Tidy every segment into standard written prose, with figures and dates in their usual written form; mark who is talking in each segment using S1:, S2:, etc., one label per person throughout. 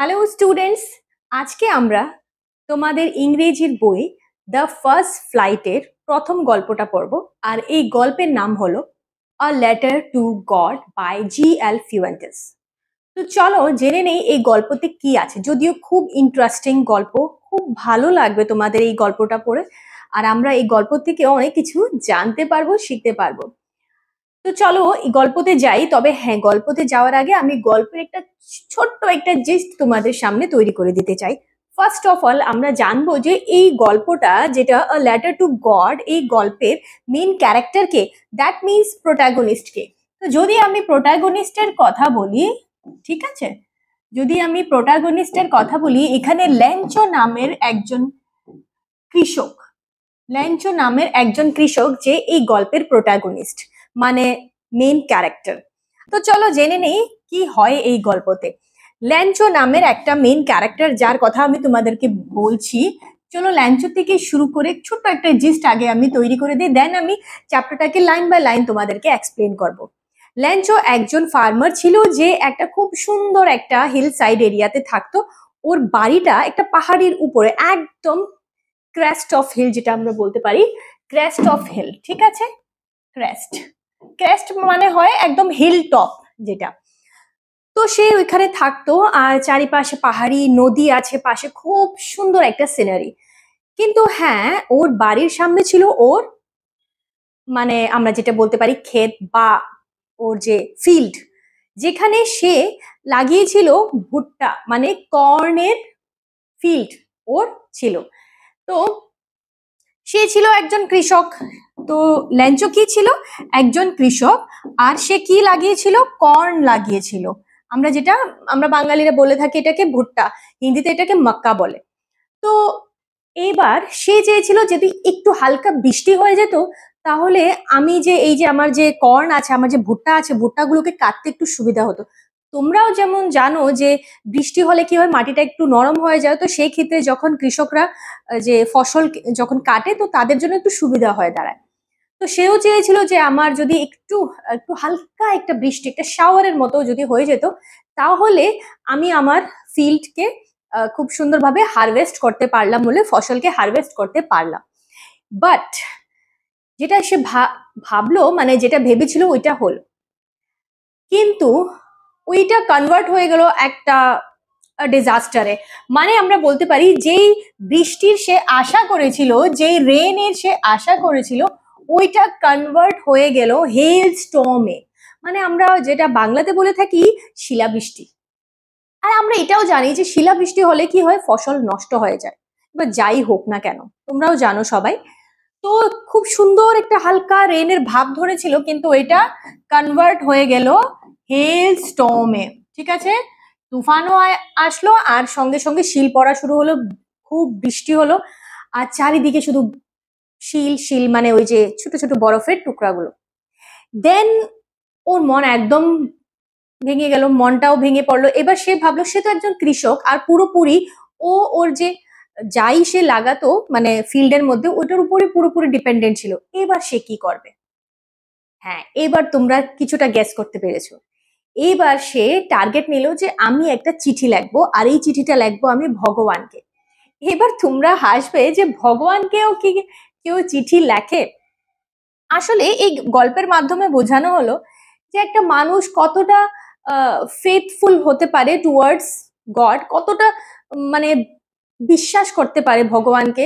S1: Hello students, আজকে আমরা তোমাদের ইংরেজির বই দ্য ফার্স্ট ফ্লাইটের প্রথম গল্পটা পড়ব। আর এই গল্পের নাম হলো a letter to God by G L. Fuentes. তো চলো জেনে নেই এই গল্পতে কি আছে। যদিও খুব ইন্টারেস্টিং গল্প, খুব ভালো লাগবে তোমাদের এই গল্পটা পড়ে। আর আমরা এই গল্প থেকে অনেক কিছু জানতে পারবো, শিখতে পারবো। তো চলো এই গল্পতে যাই। তবে হ্যাঁ, গল্পতে যাওয়ার আগে আমি গল্পের একটা ছোট্ট একটা জিস্ট তোমাদের সামনে তৈরি করে দিতে চাই। ফার্স্ট অফ অল আমরা জানবো যে এই গল্পটা যেটা আ লেটার টু গড, এই গল্পের মেইন ক্যারেক্টারকে, দ্যাট মিনস প্রোটাগনিস্টকে। তো যদি আমি প্রোটাগনিস্টের কথা বলি, ঠিক আছে, যদি আমি প্রোটাগনিস্টের কথা বলি, এখানে ল্যাঞ্চো নামের একজন কৃষক, ল্যাঞ্চো নামের একজন কৃষক যে এই গল্পের প্রোটাগনিস্ট, মানে মেইন ক্যারেক্টার। তো চলো জেনে নেই কি হয় এই গল্পতে। ল্যাঞ্চো নামের একটা মেইন ক্যারেক্টার যার কথা আমি তোমাদেরকে বলছি। চলো ল্যাঞ্চো থেকে শুরু করে ছোট্ট একটা জিস্ট আগে আমি তৈরি করে দিই, দেন আমি চ্যাপ্টারটাকে লাইন বাই লাইন তোমাদেরকে এক্সপ্লেন করব। ল্যাঞ্চো একজন ফার্মার ছিল যে একটা খুব সুন্দর একটা হিল সাইড এরিয়াতে থাকতো। ওর বাড়িটা একটা পাহাড়ির উপরে, একদম ক্রেস্ট অফ হিল, যেটা আমরা বলতে পারি ক্রেস্ট অফ হিল, ঠিক আছে। ক্রেস্ট, ক্রেস্ট মানে হয় একদম হিল টপ যেটা। তো সে ওইখানে থাকতো, আর চারিপাশে পাহাড়ি, নদী আছে পাশে, খুব সুন্দর একটা সিনারি। কিন্তু হ্যাঁ, ওর বাড়ির সামনে ছিল ওর, মানে আমরা যেটা বলতে পারি ক্ষেত, বা ওর যে ফিল্ড, যেখানে সে লাগিয়েছিল ভুট্টা, মানে কর্নের ফিল্ড ওর ছিল। তো সে ছিল একজন কৃষক। তো ল্যাঞ্চো কি ছিল? একজন কৃষক। আর সে কি লাগিয়েছিল? কর্ন লাগিয়েছিল। আমরা যেটা, আমরা বাঙালিরা বলে থাকি এটাকে ভুট্টা, হিন্দিতে এটাকে মাক্কা বলে। তো এবার সে চেয়েছিল যদি একটু হালকা বৃষ্টি হয়ে যেত, তাহলে আমি যে এই যে আমার যে কর্ন আছে, আমার যে ভুট্টা আছে, ভুট্টাগুলোকে কাটতে একটু সুবিধা হতো। তোমরাও যেমন জানো যে বৃষ্টি হলে কি হয়, মাটিটা একটু নরম হয়ে যায়। তো সেই ক্ষেত্রে যখন কৃষকরা যে ফসল যখন কাটে, তো তাদের জন্য একটু সুবিধা হয়ে দাঁড়ায়। তো সেও চেয়েছিল যে আমার যদি একটু একটু হালকা একটা বৃষ্টি, একটা শাওয়ারের মতো যদি হয়ে যেত, তাহলে আমি আমার ফিল্ডকে খুব সুন্দরভাবে হারভেস্ট করতে পারলাম, বলে ফসলকে হারভেস্ট করতে পারলাম। বাট যেটা সে ভাবলো, মানে যেটা ভেবেছিল ওইটা হলো, কিন্তু ওইটা কনভার্ট হয়ে গেল একটা ডিজাস্টারে। মানে আমরা বলতে পারি যেই বৃষ্টির সে আশা করেছিল, যেই রেনের সে আশা করেছিল, ওইটা কনভার্ট হয়ে গেল হেল স্টর্মে। মানে আমরা যেটা বাংলাতে বলে থাকি শিলাবৃষ্টি। আর আমরা এটাও জানি যে শিলাবৃষ্টি হলে কি হয়, ফসল নষ্ট হয়ে যায়। এবার যাই হোক না কেন, তোমরাও জানো সবাই। তো খুব সুন্দর একটা হালকা রেনের ভাব ধরেছিল, কিন্তু এটা কনভার্ট হয়ে গেল হেল স্টর্মে, ঠিক আছে। তুফানও আসলো, আর সঙ্গে সঙ্গে শিল পড়া শুরু হলো, খুব বৃষ্টি হলো, আর চারিদিকে শুধু শিল শিল, মানে ওই যে ছোট ছোট বরফের টুকরাগুলো। দেন ওর মন একদম ভেঙে গেল, মনটাও ভেঙে পড়লো। এবার সে ভাবলো সে তো একজন কৃষক, আর পুরোপুরি ওর যে যাই সে লাগাতো, মানে ফিল্ডের মধ্যে, ওটার উপরে পুরোপুরি ডিপেন্ডেন্ট ছিল। এবার সে কি করবে? হ্যাঁ, এবার তোমরা কিছুটা গেস করতে পেরেছো। এবার সে টার্গেট নিল যে আমি একটা চিঠি লিখবো, আর এই চিঠিটা লিখবো আমি ভগবানকে। এবার তোমরা হাসবে যে ভগবানকেও কি কেউ চিঠি লেখে? আসলে এই গল্পের মাধ্যমে বোঝানো হলো যে একটা মানুষ কতটা ফেথফুল হতে পারে টুয়ার্ডস গড, কতটা মানে বিশ্বাস করতে পারে ভগবানকে,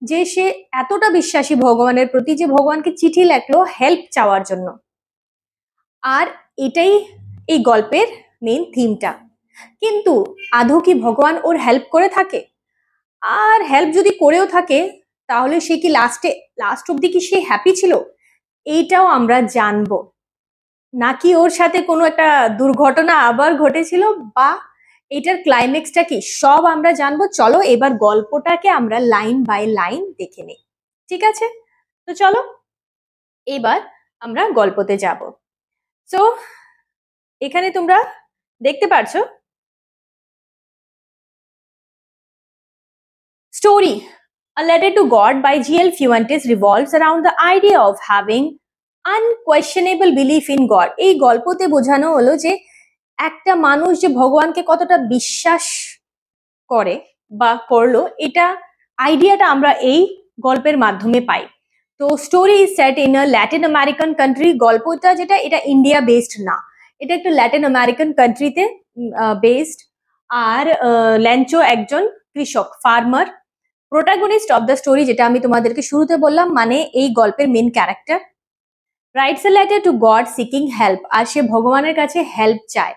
S1: যে সে এতটা বিশ্বাসী ভগবানের প্রতি যে ভগবানকে চিঠি লেখলো হেল্প চাওয়ার জন্য। আর এটাই এই গল্পের মেইন থিমটা। কিন্তু আদৌ কি ভগবান ওর হেল্প করে থাকে? আর হেল্প যদি করেও থাকে, তাহলে সে কি লাস্ট অব্দি কি সে হ্যাপি ছিল? এইটাও আমরা জানবো। নাকি ওর সাথে কোনো একটা দুর্ঘটনা আবার ঘটেছিল, বা এটার ক্লাইম্যাক্সটা কি, সব আমরা জানবো। চলো এবার গল্পটাকে আমরা লাইন বাই লাইন দেখে নিই, ঠিক আছে। তো চলো এবার আমরা গল্পতে যাব। সো এখানে তোমরা দেখতে পারছো story A Letter to God by G.L. Fuentes revolves around the idea of having unquestionable belief in God. এই গল্পতে বোঝানো হলো যে একটা মানুষ যে ভগবানকে কতটা বিশ্বাস করে বা করলো, এটা আইডিয়াটা আমরা এই গল্পের মাধ্যমে পাই। তো story is set in a Latin American country. গল্পটা যেটা, এটা ইন্ডিয়া বেসড না, এটা একটা ল্যাটিন আমেরিকান কান্ট্রিতে বেসড। আর ল্যাঞ্চো একজন কৃষক, farmer. Protagonist of the story, যেটা আমি তোমাদেরকে শুরুতে বললাম, মানে এই গল্পের main character, writes a letter to God seeking help, আর সে ভগবানের কাছে হেল্প চায়।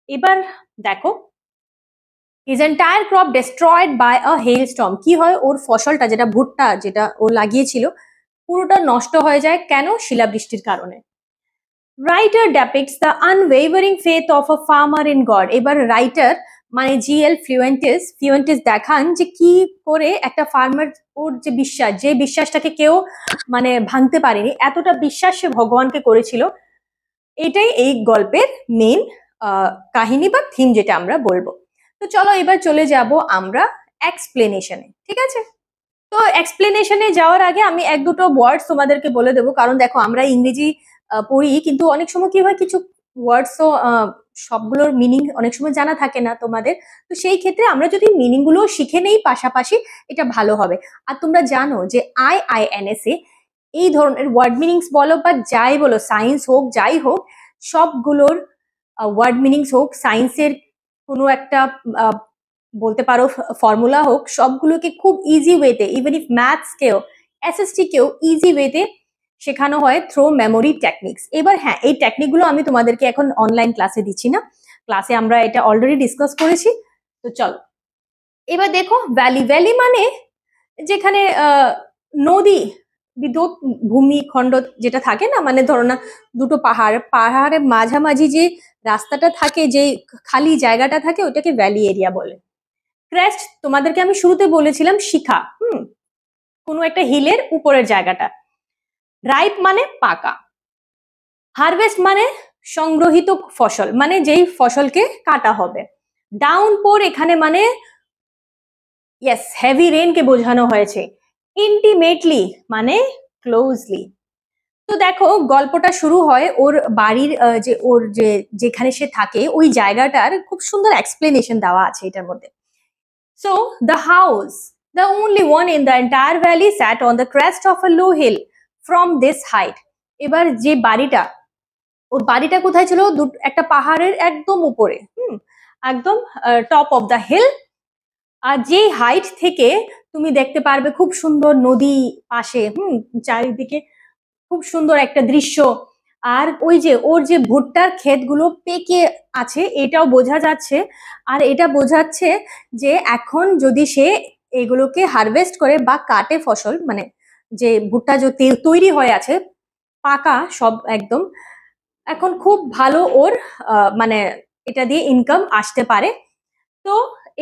S1: এবার দেখো, his entire crop destroyed by a hailstorm। কি হয়, ওর ফসলটা যেটা ভুট্টা যেটা ও লাগিয়েছিল পুরোটা নষ্ট হয়ে যায়, কেন? শিলাবৃষ্টির কারণে। Writer ডেপিক্টস the unwavering faith of a farmer in god. এবার রাইটার মানে জিএল ফিউয়েন্টিস দেখান যে কি করে একটা ফার্মার, ওর যে বিশ্বাস, যে বিশ্বাসটাকে কেউ মানে ভাঙতে পারেনি, এতটা বিশ্বাস সে ভগবানকে করেছিল। এটাই এই গল্পের মেন কাহিনী বা থিম যেটা আমরা বলবো। তো চলো এবার চলে যাব আমরা এক্সপ্লেনেশনে, ঠিক আছে? তো এক্সপ্লেনেশনে যাওয়ার আগে আমি এক দুটো ওয়ার্ডস তোমাদেরকে বলে দেবো, কারণ দেখো আমরা ইংরেজি পড়ি, কিন্তু অনেক সময় কি হয়, কিছু ওয়ার্ডসও সবগুলোর মিনিং অনেক সময় জানা থাকে না তোমাদের। তো সেই ক্ষেত্রে আমরা যদি মিনিং গুলো শিখে নেই পাশাপাশি, এটা ভালো হবে। আর তোমরা জানো যে IINS এ এই ধরনের ওয়ার্ড মিনিংস বলো বা যাই বলো, সায়েন্স হোক যাই হোক, সবগুলোর ওয়ার্ড মিনিংস হোক, সায়েন্সের কোনো একটা বলতে পারো ফর্মুলা হোক, সবগুলোকে খুব ইজি ওয়েতে, ইভেন ইফ ম্যাথসকেও SST-কেও ইজি ওয়েতে শেখানো হয় থ্রো মেমোরি টেকনিক্স। এবার হ্যাঁ, এই টেকনিকগুলো আমি তোমাদেরকে এখন অনলাইন ক্লাসে দিচ্ছি না, ক্লাসে আমরা এটা অলরেডি ডিসকাস করেছি। তো চলো এবার দেখো, ভ্যালি। ভ্যালি মানে যেখানে নদী, বিদ্যুৎ, ভূমিখণ্ড যেটা থাকে না, মানে ধরো না দুটো পাহাড়ের মাঝামাঝি যে রাস্তাটা থাকে, যে খালি জায়গাটা থাকে, ওটাকে ভ্যালি এরিয়া বলে। ক্রেস্ট, তোমাদেরকে আমি শুরুতে বলেছিলাম শিখা, কোনো একটা হিলের উপরের জায়গাটা। রাইপ মানে পাকা। হারভেস্ট মানে সংগ্রহিত ফসল, মানে যেই ফসলকে কাটা হবে। ডাউনপোর এখানে মানে ইয়েস, হেভি রেনকে বোঝানো হয়েছে। ইন্টিমেটলি মানে ক্লোজলি। তো দেখো গল্পটা শুরু হয় ওর বাড়ির যে ওর যে যেখানে সে থাকে ওই জায়গাটার খুব সুন্দর এক্সপ্লেনেশন দেওয়া আছে এটার মধ্যে। So the house, the only one in the entire valley, sat on the crest of a low hill from this height. এবার যে বাড়িটা, ওর বাড়িটা কোথায় ছিল? একটা পাহাড়ের একদম উপরে, একদম টপ অফ দ্য হিল। আর যেই হাইট থেকে তুমি দেখতে পারবে খুব সুন্দর নদী পাশে, চারিদিকে খুব সুন্দর একটা দৃশ্য। আর ওই যে ওর যে ভুট্টার ক্ষেতগুলো পেকে আছে এটাও বোঝা যাচ্ছে। আর এটা বোঝাচ্ছে যে এখন যদি সে এগুলোকে হারভেস্ট করে বা কাটে ফসল, মানে যে ভুট্টা যে তৈরি হয়ে আছে পাকা সব একদম, এখন খুব ভালো ওর মানে এটা দিয়ে ইনকাম আসতে পারে। তো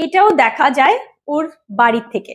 S1: এটাও দেখা যায় ওর বাড়ির থেকে।